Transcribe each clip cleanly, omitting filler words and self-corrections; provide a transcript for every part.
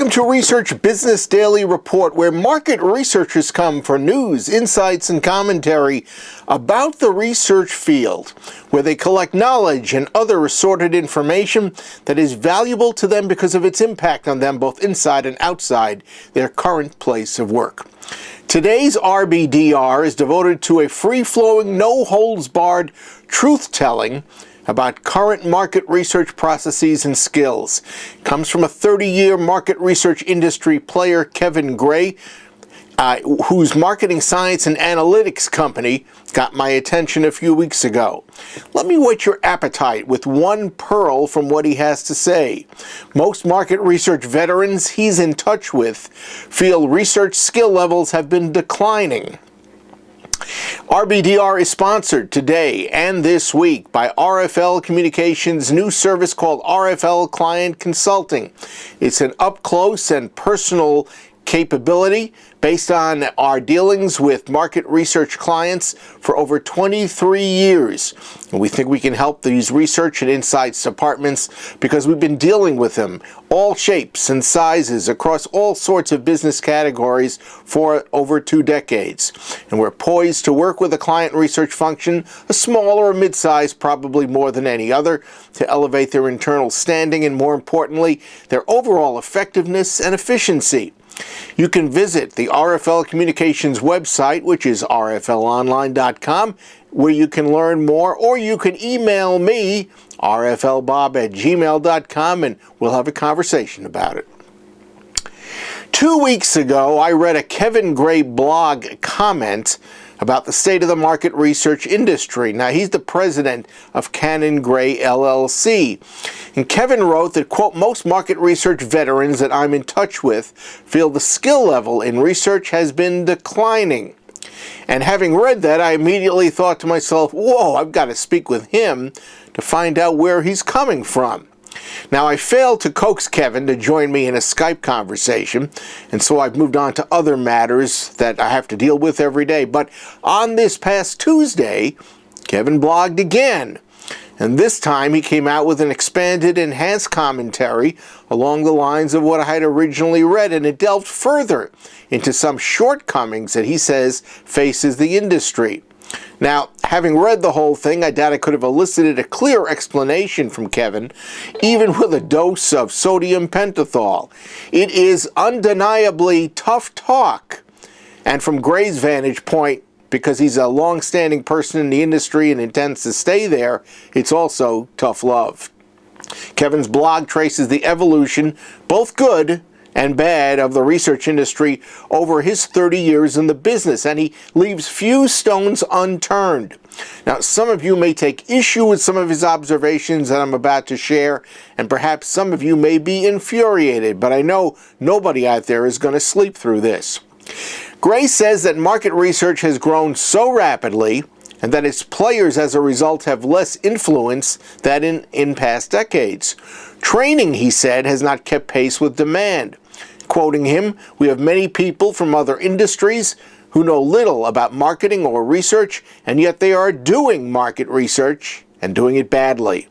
Welcome to Research Business Daily Report, where market researchers come for news, insights, and commentary about the research field, where they collect knowledge and other assorted information that is valuable to them because of its impact on them both inside and outside their current place of work. Today's RBDR is devoted to a free-flowing, no-holds-barred truth-telling about current market research processes and skills. It comes from a 30-year market research industry player, Kevin Gray, whose marketing science and analytics company got my attention a few weeks ago. Let me whet your appetite with one pearl from what he has to say. Most market research veterans he's in touch with feel research skill levels have been declining. RBDR is sponsored today and this week by RFL Communications' new service called RFL Client Consulting. It's an up-close and personal capability based on our dealings with market research clients for over 23 years. And we think we can help these research and insights departments because we've been dealing with them, all shapes and sizes, across all sorts of business categories for over 2 decades. And we're poised to work with a client research function, a small or a mid-size, probably more than any other, to elevate their internal standing and, more importantly, their overall effectiveness and efficiency. You can visit the RFL Communications website, which is rflonline.com, where you can learn more, or you can email me, rflbob@gmail.com, and we'll have a conversation about it. 2 weeks ago, I read a Kevin Gray blog comment about the state of the market research industry. Now, he's the president of Cannon Gray, LLC. And Kevin wrote that, quote, most market research veterans that I'm in touch with feel the skill level in research has been declining. And having read that, I immediately thought to myself, whoa, I've got to speak with him to find out where he's coming from. Now, I failed to coax Kevin to join me in a Skype conversation, and so I've moved on to other matters that I have to deal with every day. But on this past Tuesday, Kevin blogged again, and this time he came out with an expanded, enhanced commentary along the lines of what I had originally read, and it delved further into some shortcomings that he says faces the industry. Now, having read the whole thing, I doubt I could have elicited a clear explanation from Kevin, even with a dose of sodium pentothal. It is undeniably tough talk. And from Gray's vantage point, because he's a long-standing person in the industry and intends to stay there, it's also tough love. Kevin's blog traces the evolution, both good and bad, of the research industry over his 30 years in the business, and he leaves few stones unturned. Now, some of you may take issue with some of his observations that I'm about to share, and perhaps some of you may be infuriated, but I know nobody out there is going to sleep through this. Gray says that market research has grown so rapidly and that its players as a result have less influence than in past decades. Training, he said, has not kept pace with demand. Quoting him, we have many people from other industries who know little about marketing or research, and yet they are doing market research and doing it badly.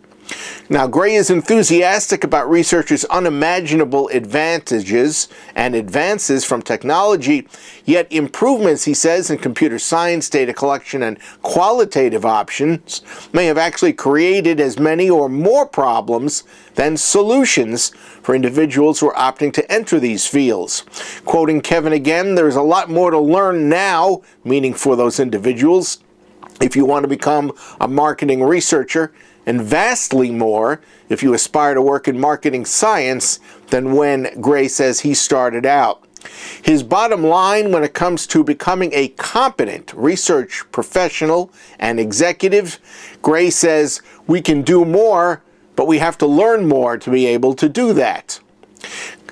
Now, Gray is enthusiastic about researchers' unimaginable advantages and advances from technology, yet improvements, he says, in computer science, data collection, and qualitative options may have actually created as many or more problems than solutions for individuals who are opting to enter these fields. Quoting Kevin again, there's a lot more to learn now, meaning for those individuals, if you want to become a marketing researcher, and vastly more if you aspire to work in marketing science than when Gray says he started out. His bottom line when it comes to becoming a competent research professional and executive, Gray says we can do more, but we have to learn more to be able to do that.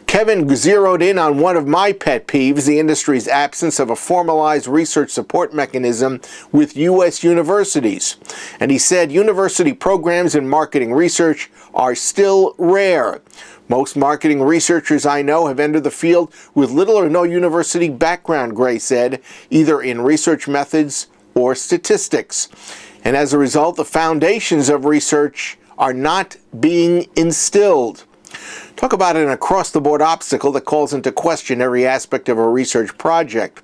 Kevin zeroed in on one of my pet peeves, the industry's absence of a formalized research support mechanism with U.S. universities. And he said university programs in marketing research are still rare. Most marketing researchers I know have entered the field with little or no university background, Gray said, either in research methods or statistics. And as a result, the foundations of research are not being instilled. Talk about an across-the-board obstacle that calls into question every aspect of a research project.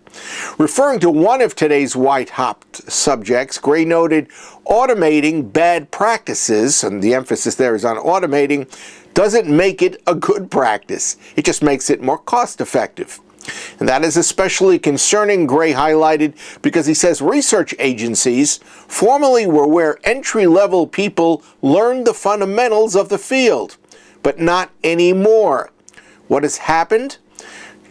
Referring to one of today's white-hot subjects, Gray noted automating bad practices, and the emphasis there is on automating, doesn't make it a good practice. It just makes it more cost-effective. And that is especially concerning, Gray highlighted, because he says research agencies formerly were where entry-level people learned the fundamentals of the field, but not anymore. What has happened?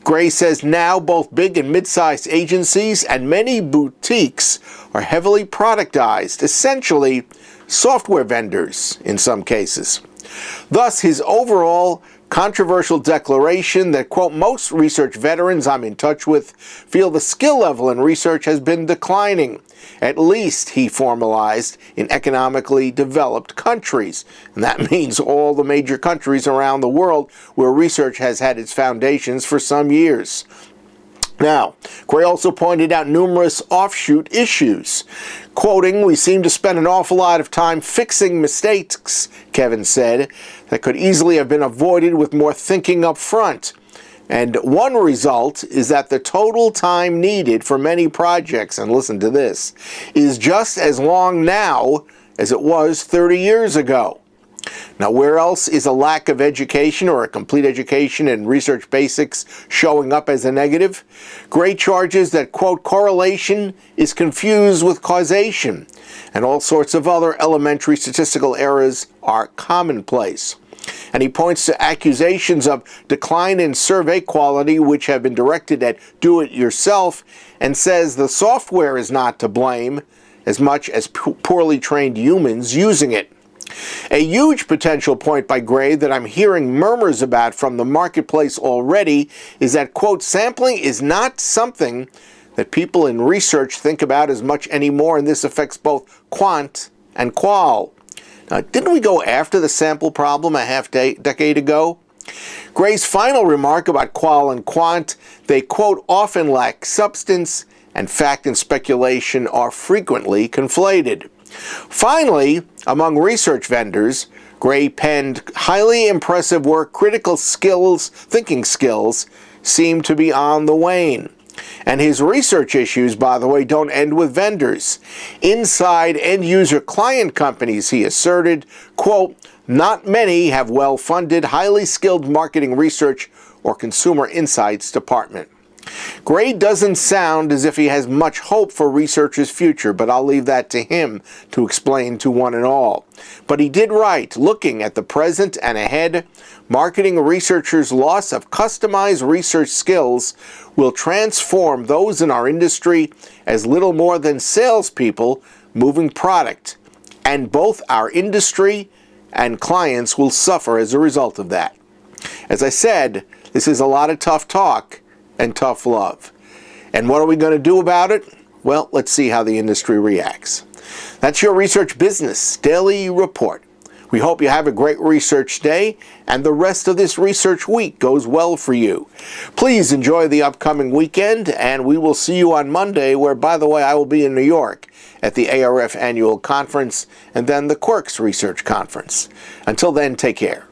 Gray says now both big and mid-sized agencies and many boutiques are heavily productized, essentially software vendors in some cases. Thus, his overall controversial declaration that, quote, most research veterans I'm in touch with feel the skill level in research has been declining, at least, he formalized, in economically developed countries. And that means all the major countries around the world where research has had its foundations for some years. Now, Gray also pointed out numerous offshoot issues. Quoting, we seem to spend an awful lot of time fixing mistakes, Kevin said, that could easily have been avoided with more thinking up front. And one result is that the total time needed for many projects, and listen to this, is just as long now as it was 30 years ago. Now, where else is a lack of education or a complete education in research basics showing up as a negative? Gray charges that, quote, correlation is confused with causation, and all sorts of other elementary statistical errors are commonplace. And he points to accusations of decline in survey quality which have been directed at do-it-yourself, and says the software is not to blame as much as poorly trained humans using it. A huge potential point by Gray that I'm hearing murmurs about from the marketplace already is that, quote, sampling is not something that people in research think about as much anymore, and this affects both quant and qual. Now, didn't we go after the sample problem a half-decade ago? Gray's final remark about qual and quant, they, quote, often lack substance, and fact and speculation are frequently conflated. Finally, among research vendors, Gray penned highly impressive work, critical skills, thinking skills, seem to be on the wane. And his research issues, by the way, don't end with vendors. Inside end-user client companies, he asserted, quote, not many have well-funded, highly skilled marketing research or consumer insights department. Gray doesn't sound as if he has much hope for researchers' future, but I'll leave that to him to explain to one and all. But he did write, looking at the present and ahead, marketing researchers' loss of customized research skills will transform those in our industry as little more than salespeople moving product, and both our industry and clients will suffer as a result of that. As I said, this is a lot of tough talk and tough love. And what are we going to do about it? Well, let's see how the industry reacts. That's your Research Business Daily Report. We hope you have a great research day and the rest of this research week goes well for you. Please enjoy the upcoming weekend, and we will see you on Monday, where, by the way, I will be in New York at the ARF Annual Conference and then the Quirks Research Conference. Until then, take care.